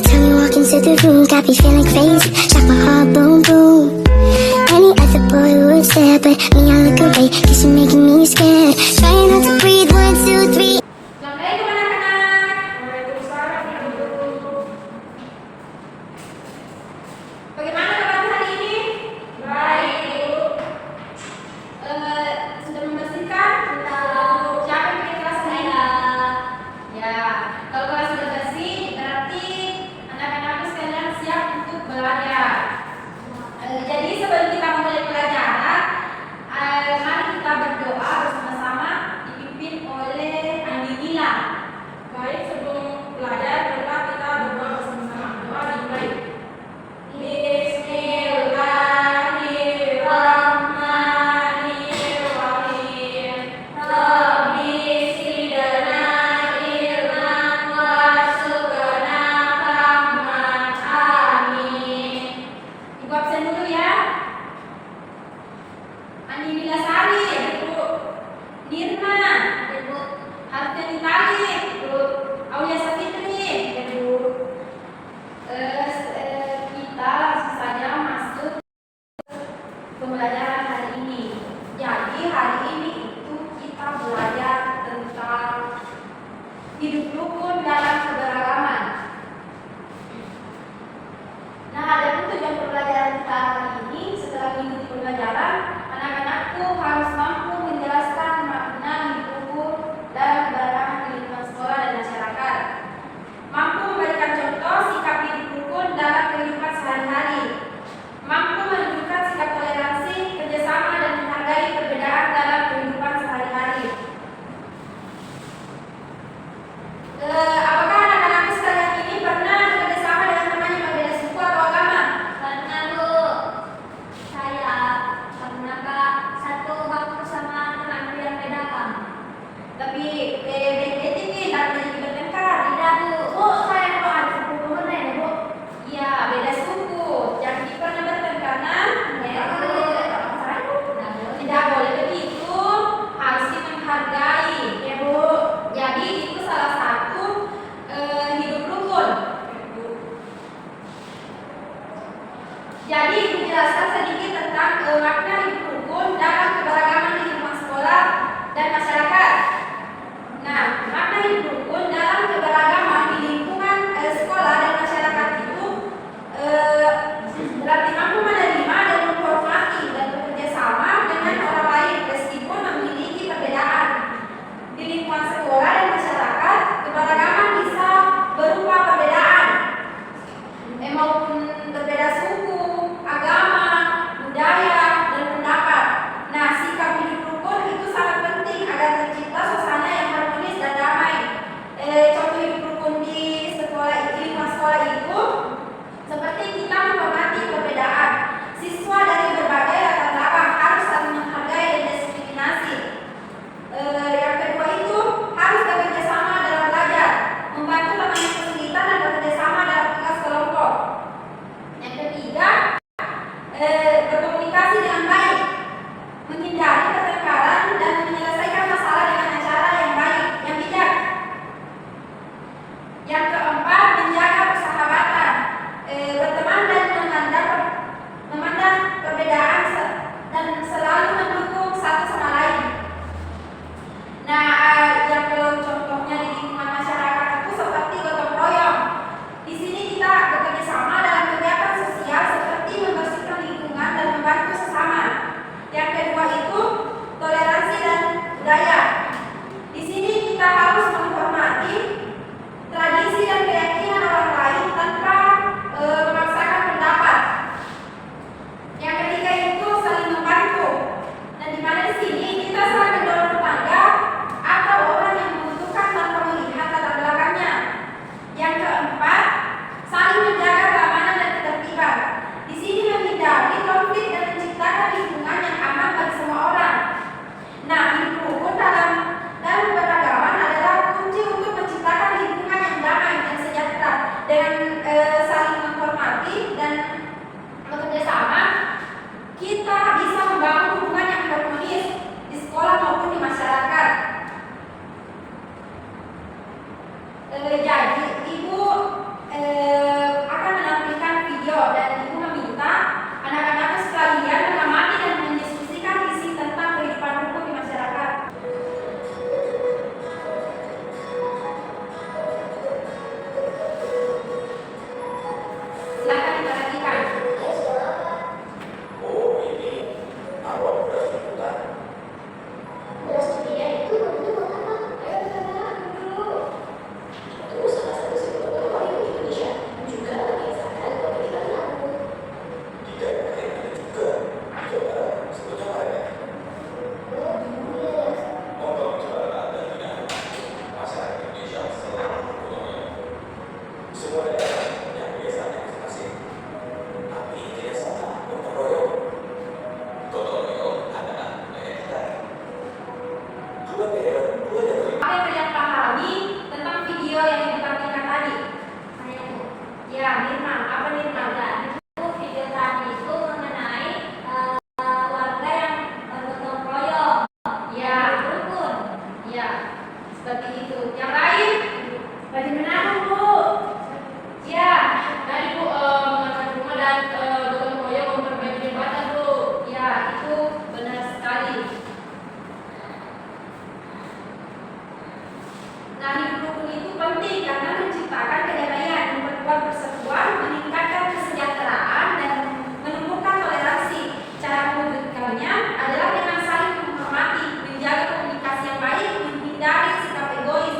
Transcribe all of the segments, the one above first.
time you walk into the room, got me feeling crazy, shock my heart, boom, boom. Any other boy would stare, but me, I look away, cause you're making me scared. Trying not to breathe, 1, 2, 3. Assalamualaikum anak-anak. Waalaikumsalam. Bagaimana kabar hari ini? Baik, Bu. Sudah membersihkan? Sudah. Siapa yang pakai kelas ini? Ya, kalau kelas sudah bersih, berarti anak-anak sekalian siap untuk belajar. Jadi sebelum kita memulai pelajaran, mari kita berdoa bersama-sama dipimpin oleh Andi Nila. Baik, sebelum belajar, kita berdoa bersama-sama. Doa dimulai. Bismillahirrahmanirrahim. Rabbi zidna ilman warzuqna fahman. Amin. Ibu absen dulu ya. Andi Nila Sari, Ibu. Nirma, Ibu. Hartani Tali, Ibu. Aulia Safitri, Ibu. Kita langsung saja masuk pembelajaran hari ini. Jadi hari ini itu kita belajar tentang hidup rukun dalam keberagaman. Nah, adapun tujuan pembelajaran kita hari ini, setelah mengikuti pembelajaran, anak-anakku harus mampu menjelaskan makna hidup rukun dalam keberagaman di lingkungan sekolah dan masyarakat. Mampu memberikan contoh sikap hidup rukun dalam kehidupan sehari-hari. Mampu menunjukkan sikap toleransi, kerjasama, dan menghargai perbedaan dalam kehidupan sehari-hari. Apakah anak-anak sekalian ini pernah bekerjasama dengan teman yang berbeda suku atau agama? Pernah, Bu. Saya pernah, Kak, satu waktu sama temanku yang beda agama. Tapi beda tinggi dan menjadi bertengkar. Tidak, Bu. Oh, saya kalau ada sepupu pernah ya, Bu? Iya, beda suku. Jadi pernah bertengkar, nah? Ya, Bu. Tidak boleh begitu. Harus menghargai, ya, Bu. Jadi itu salah satu hidup rukun. Jadi Ibu jelaskan sedikit tentang makna hidup rukun dalam keberagaman di lingkungan sekolah dan masyarakat. Nah, makna hidup rukun dalam keberagaman di lingkungan sekolah dan masyarakat itu berarti mampu menerima dan menghormati dan bekerja sama dengan orang lain meskipun memiliki perbedaan. Di lingkungan sekolah dan masyarakat, keberagaman bisa berupa perbedaan, maupun berbeda suku, agama, budaya, dan Semua daerah punya kebiasaannya masing-masing. Tapi intinya sama, gotong royong. Gotong royong adalah budaya kita. Dua daerah terlibat. Apa yang kalian pahami tentang video yang ditampilkan tadi? Saya tuh. Ya, Nirma. Apa Nirma? Itu video tadi itu mengenai warga yang bergotong royong. Ya, Rukun. ya. Seperti itu. Yang lain? Rajin menabung, Bu. Ya, tadi Bu mengangkat rumah dan gotong royong memperbaiki jembatan, Bu. Ya, itu benar sekali. Nah, hidup rukun itu penting karena menciptakan kedamaian, memperkuat persatuan, meningkatkan kesejahteraan, dan menumbuhkan toleransi. Cara mewujudkannya adalah dengan saling menghormati, menjaga komunikasi yang baik, menghindari sikap egois,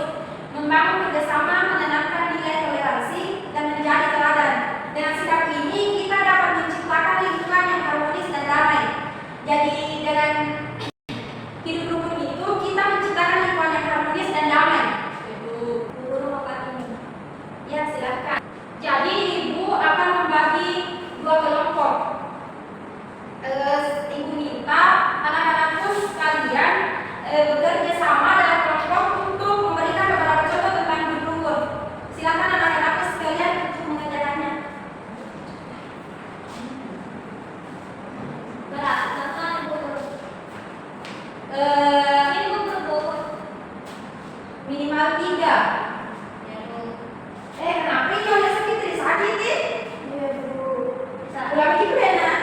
membangun kerjasama, menanamkan nilai toleransi, dan menjadi teladan. Dengan sikap ini, kita dapat menciptakan lingkungan yang harmonis dan damai. Jadi, dengan hidup rukun itu, kita menciptakan lingkungan yang harmonis dan damai. Guru apa ini? Ya, silakan. Jadi Ibu akan membagi dua kelompok. Ibu minta anak-anakku sekalian bekerja sama dalam kelompok untuk memberikan beberapa contoh tentang hidup rukun. Silakan anak-anakku sekalian untuk mengerjakannya. Berat, contoh ibu. Ibu berbobot. Minimal 3. Yaitu. Kenapa ini oleh sakit dari sakit sih? Iya Bu. Ulang dulu ya nak.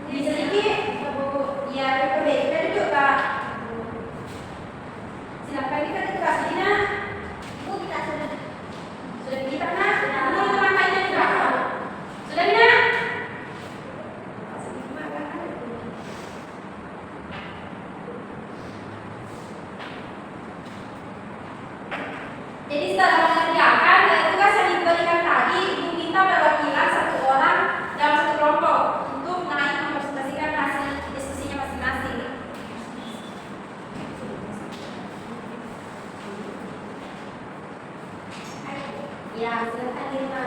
Bisa sedikit? Iya, perbaiki duduk Kak. Silakan kita ke kelas ini nak. Bu kita sudah. Sudah kita nak. Dulu teman lainnya juga. Sudah nak. Jadi setelah mengerjakan tugas yang diberikan tadi, Ibu minta perwakilan satu orang dalam satu kelompok untuk naik mempresentasikan hasil diskusinya masing-masing. Ya, silakan Irma.